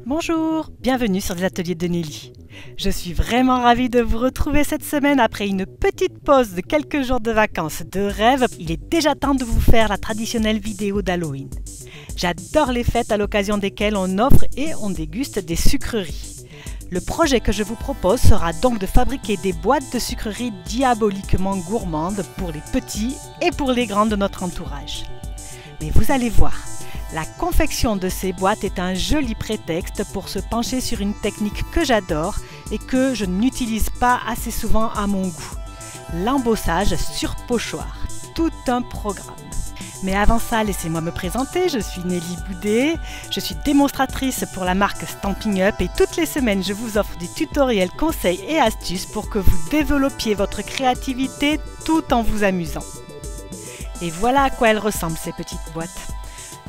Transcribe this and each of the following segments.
Bonjour, bienvenue sur les ateliers de Nelly. Je suis vraiment ravie de vous retrouver cette semaine après une petite pause de quelques jours de vacances de rêve. Il est déjà temps de vous faire la traditionnelle vidéo d'Halloween. J'adore les fêtes à l'occasion desquelles on offre et on déguste des sucreries. Le projet que je vous propose sera donc de fabriquer des boîtes de sucreries diaboliquement gourmandes pour les petits et pour les grands de notre entourage. Mais vous allez voir, la confection de ces boîtes est un joli prétexte pour se pencher sur une technique que j'adore et que je n'utilise pas assez souvent à mon goût. L'embossage sur pochoir, tout un programme. Mais avant ça, laissez-moi me présenter, je suis Nelly Boudet, je suis démonstratrice pour la marque Stampin' Up et toutes les semaines je vous offre des tutoriels, conseils et astuces pour que vous développiez votre créativité tout en vous amusant. Et voilà à quoi elles ressemblent ces petites boîtes.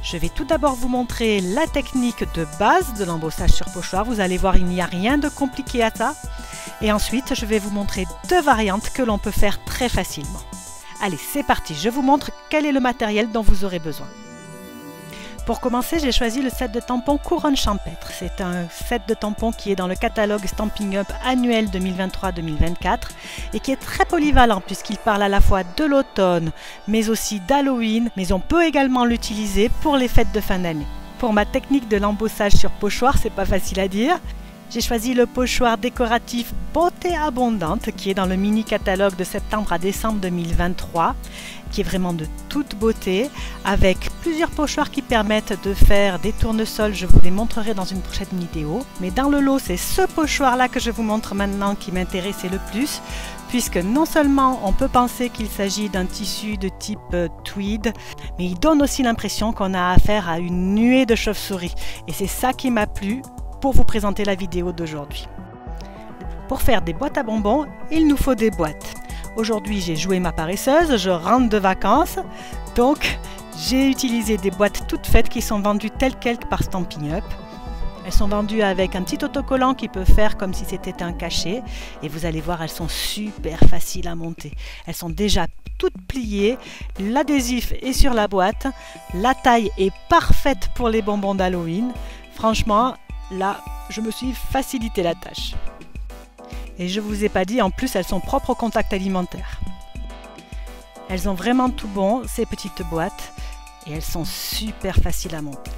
Je vais tout d'abord vous montrer la technique de base de l'embossage sur pochoir. Vous allez voir, il n'y a rien de compliqué à ça. Et ensuite, je vais vous montrer deux variantes que l'on peut faire très facilement. Allez, c'est parti, je vous montre quel est le matériel dont vous aurez besoin. Pour commencer, j'ai choisi le set de tampons Couronne Champêtre. C'est un set de tampons qui est dans le catalogue Stampin' Up annuel 2023-2024 et qui est très polyvalent puisqu'il parle à la fois de l'automne mais aussi d'Halloween, mais on peut également l'utiliser pour les fêtes de fin d'année. Pour ma technique de l'embossage sur pochoir, c'est pas facile à dire. J'ai choisi le pochoir décoratif Beauté Abondante qui est dans le mini catalogue de septembre à décembre 2023, qui est vraiment de toute beauté, avec plusieurs pochoirs qui permettent de faire des tournesols. Je vous les montrerai dans une prochaine vidéo. Mais dans le lot, c'est ce pochoir-là que je vous montre maintenant qui m'intéressait le plus, puisque non seulement on peut penser qu'il s'agit d'un tissu de type tweed, mais il donne aussi l'impression qu'on a affaire à une nuée de chauves-souris. Et c'est ça qui m'a plu pour vous présenter la vidéo d'aujourd'hui. Pour faire des boîtes à bonbons, il nous faut des boîtes. Aujourd'hui, j'ai joué ma paresseuse, je rentre de vacances, donc j'ai utilisé des boîtes toutes faites qui sont vendues telles quelles par Stampin' Up. Elles sont vendues avec un petit autocollant qui peut faire comme si c'était un cachet. Et vous allez voir, elles sont super faciles à monter. Elles sont déjà toutes pliées, l'adhésif est sur la boîte, la taille est parfaite pour les bonbons d'Halloween. Franchement, là, je me suis facilité la tâche. Et je ne vous ai pas dit, en plus, elles sont propres au contact alimentaire. Elles ont vraiment tout bon, ces petites boîtes, et elles sont super faciles à monter.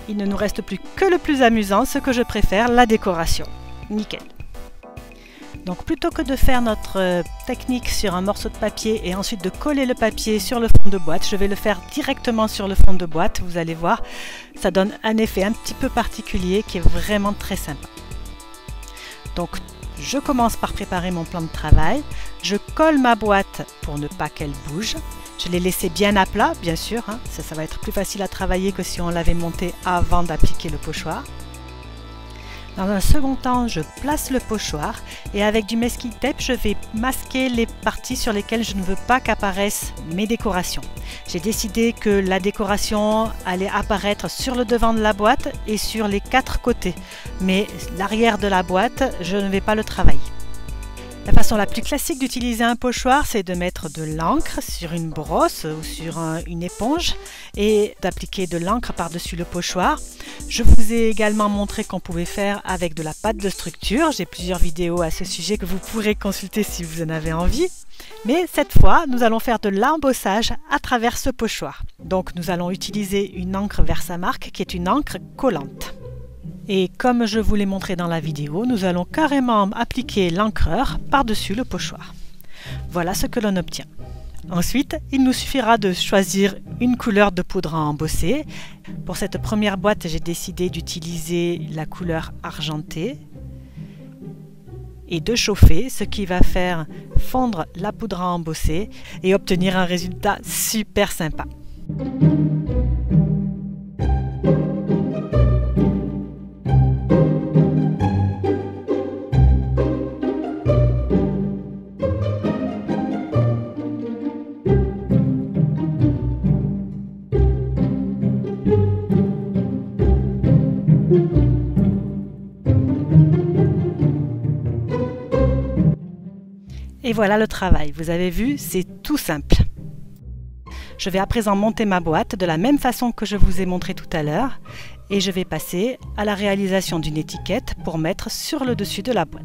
Il ne nous reste plus que le plus amusant, ce que je préfère, la décoration. Nickel. Donc plutôt que de faire notre technique sur un morceau de papier et ensuite de coller le papier sur le fond de boîte, je vais le faire directement sur le fond de boîte. Vous allez voir, ça donne un effet un petit peu particulier qui est vraiment très sympa. Donc je commence par préparer mon plan de travail. Je colle ma boîte pour ne pas qu'elle bouge. Je l'ai laissée bien à plat, bien sûr. Ça va être plus facile à travailler que si on l'avait montée avant d'appliquer le pochoir. Dans un second temps, je place le pochoir et avec du masking tape, je vais masquer les parties sur lesquelles je ne veux pas qu'apparaissent mes décorations. J'ai décidé que la décoration allait apparaître sur le devant de la boîte et sur les quatre côtés. Mais l'arrière de la boîte, je ne vais pas le travailler. La façon la plus classique d'utiliser un pochoir, c'est de mettre de l'encre sur une brosse ou sur une éponge et d'appliquer de l'encre par-dessus le pochoir. Je vous ai également montré qu'on pouvait faire avec de la pâte de structure. J'ai plusieurs vidéos à ce sujet que vous pourrez consulter si vous en avez envie. Mais cette fois, nous allons faire de l'embossage à travers ce pochoir. Donc nous allons utiliser une encre Versamark qui est une encre collante. Et comme je vous l'ai montré dans la vidéo, nous allons carrément appliquer l'encreur par-dessus le pochoir. Voilà ce que l'on obtient. Ensuite, il nous suffira de choisir une couleur de poudre à embosser. Pour cette première boîte, j'ai décidé d'utiliser la couleur argentée et de chauffer, ce qui va faire fondre la poudre à embosser et obtenir un résultat super sympa. Et voilà le travail. Vous avez vu, c'est tout simple. Je vais à présent monter ma boîte de la même façon que je vous ai montré tout à l'heure et je vais passer à la réalisation d'une étiquette pour mettre sur le dessus de la boîte.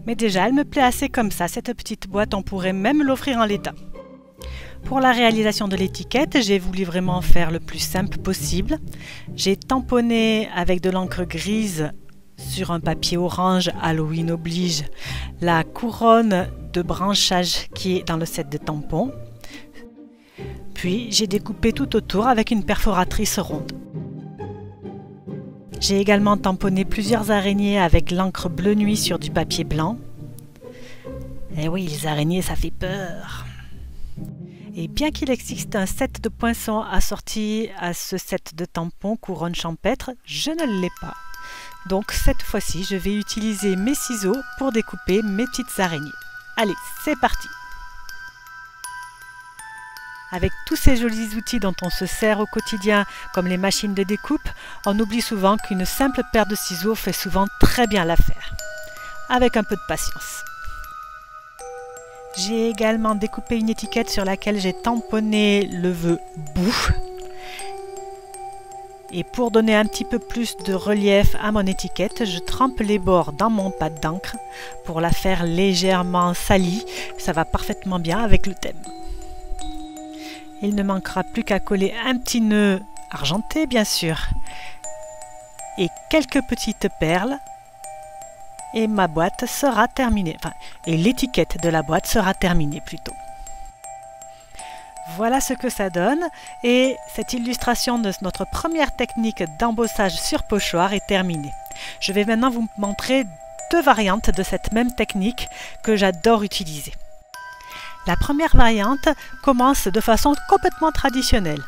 Mais déjà, elle me plaît assez comme ça, cette petite boîte, on pourrait même l'offrir en l'état. Pour la réalisation de l'étiquette, j'ai voulu vraiment faire le plus simple possible. J'ai tamponné avec de l'encre grise sur un papier orange, Halloween oblige, la couronne de branchage qui est dans le set de tampons. Puis j'ai découpé tout autour avec une perforatrice ronde. J'ai également tamponné plusieurs araignées avec l'encre bleu nuit sur du papier blanc. Et oui, les araignées, ça fait peur. Et bien qu'il existe un set de poinçons assorti à ce set de tampons couronne champêtre, je ne l'ai pas. Donc cette fois-ci, je vais utiliser mes ciseaux pour découper mes petites araignées. Allez, c'est parti! Avec tous ces jolis outils dont on se sert au quotidien, comme les machines de découpe, on oublie souvent qu'une simple paire de ciseaux fait souvent très bien l'affaire. Avec un peu de patience. J'ai également découpé une étiquette sur laquelle j'ai tamponné le vœu bout. Et pour donner un petit peu plus de relief à mon étiquette, je trempe les bords dans mon pâte d'encre pour la faire légèrement salie. Ça va parfaitement bien avec le thème. Il ne manquera plus qu'à coller un petit nœud argenté, bien sûr, et quelques petites perles, et ma boîte sera terminée, et l'étiquette de la boîte sera terminée plutôt. Voilà ce que ça donne, et cette illustration de notre première technique d'embossage sur pochoir est terminée. Je vais maintenant vous montrer deux variantes de cette même technique que j'adore utiliser. La première variante commence de façon complètement traditionnelle.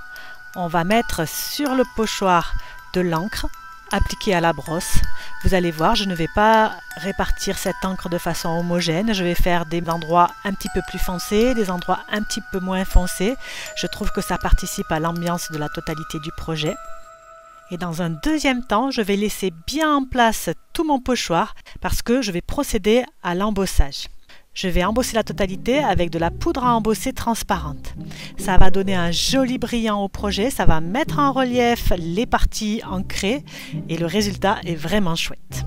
On va mettre sur le pochoir de l'encre appliquée à la brosse. Vous allez voir, je ne vais pas répartir cette encre de façon homogène. Je vais faire des endroits un petit peu plus foncés, des endroits un petit peu moins foncés. Je trouve que ça participe à l'ambiance de la totalité du projet. Et dans un deuxième temps, je vais laisser bien en place tout mon pochoir parce que je vais procéder à l'embossage. Je vais embosser la totalité avec de la poudre à embosser transparente. Ça va donner un joli brillant au projet, ça va mettre en relief les parties ancrées et le résultat est vraiment chouette.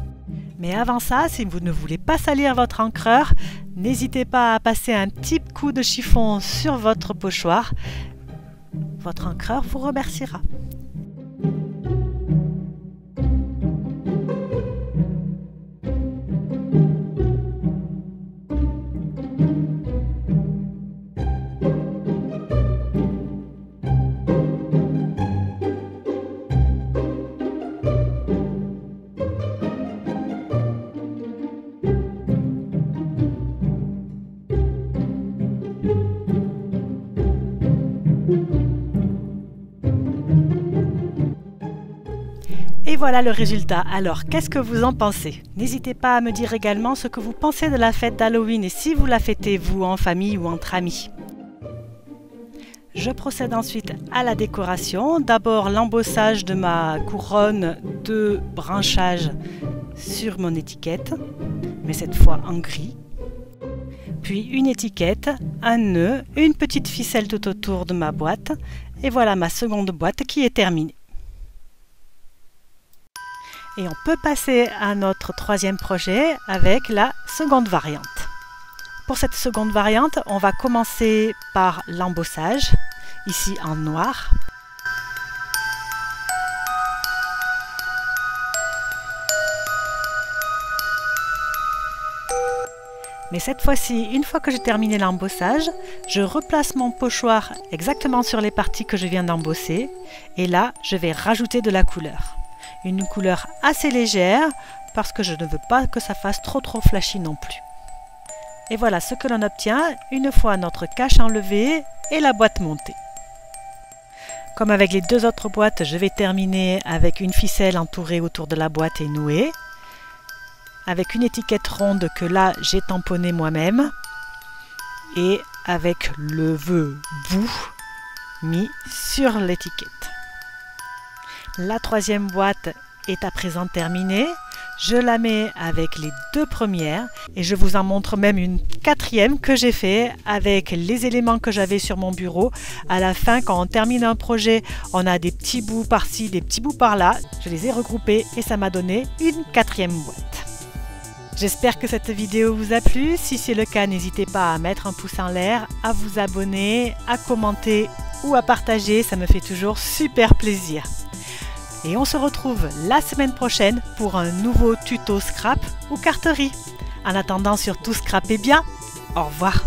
Mais avant ça, si vous ne voulez pas salir votre encreur, n'hésitez pas à passer un petit coup de chiffon sur votre pochoir. Votre encreur vous remerciera. Et voilà le résultat. Alors, qu'est-ce que vous en pensez? N'hésitez pas à me dire également ce que vous pensez de la fête d'Halloween et si vous la fêtez vous en famille ou entre amis. Je procède ensuite à la décoration. D'abord l'embossage de ma couronne de branchage sur mon étiquette, mais cette fois en gris. Puis une étiquette, un nœud, une petite ficelle tout autour de ma boîte. Et voilà ma seconde boîte qui est terminée. Et on peut passer à notre troisième projet avec la seconde variante. Pour cette seconde variante, on va commencer par l'embossage, ici en noir. Mais cette fois-ci, une fois que j'ai terminé l'embossage, je replace mon pochoir exactement sur les parties que je viens d'embosser. Et là, je vais rajouter de la couleur. Une couleur assez légère parce que je ne veux pas que ça fasse trop flashy non plus. Et voilà ce que l'on obtient une fois notre cache enlevée et la boîte montée. Comme avec les deux autres boîtes, je vais terminer avec une ficelle entourée autour de la boîte et nouée. Avec une étiquette ronde que là j'ai tamponnée moi-même. Et avec le vœu bout mis sur l'étiquette. La troisième boîte est à présent terminée. Je la mets avec les deux premières et je vous en montre même une quatrième que j'ai fait avec les éléments que j'avais sur mon bureau. À la fin, quand on termine un projet, on a des petits bouts par-ci, des petits bouts par-là. Je les ai regroupés et ça m'a donné une quatrième boîte. J'espère que cette vidéo vous a plu. Si c'est le cas, n'hésitez pas à mettre un pouce en l'air, à vous abonner, à commenter ou à partager. Ça me fait toujours super plaisir. Et on se retrouve la semaine prochaine pour un nouveau tuto scrap ou carterie. En attendant, surtout scrapez bien. Au revoir.